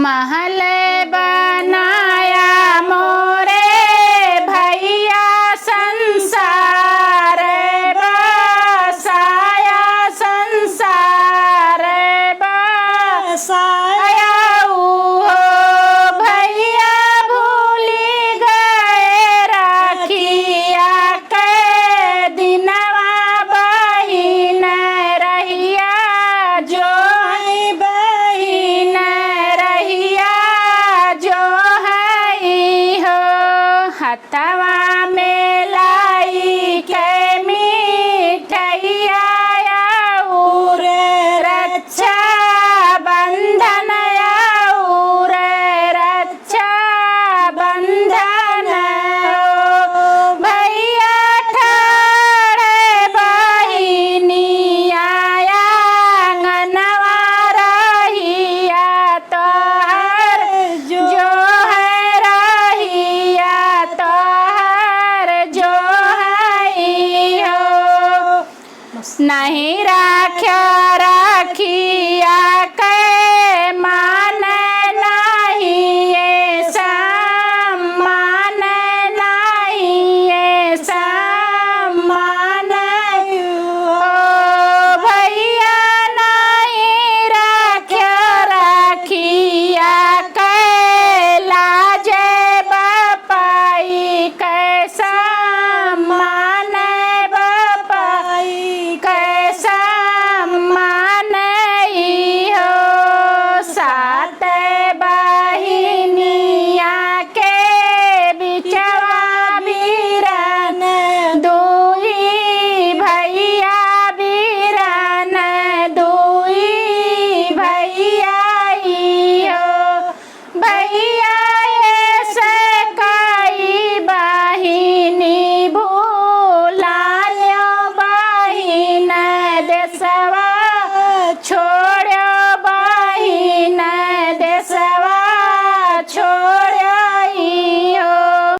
महल बनाया मोरे भैया संसार बसाया संसार बसाया हो भैया भूली गए राखिया के दिनवा बहिन रहिया जो है बहिन रहिया जो है हो हथवा में लाई के मिठैया और रक्षा बंधन और रक्षा बंधन हो भैया ठाड़े बहिनी आया आंगनवा रहिया तोहर जो है रहिया तोहर जो है हो नहीं राख्या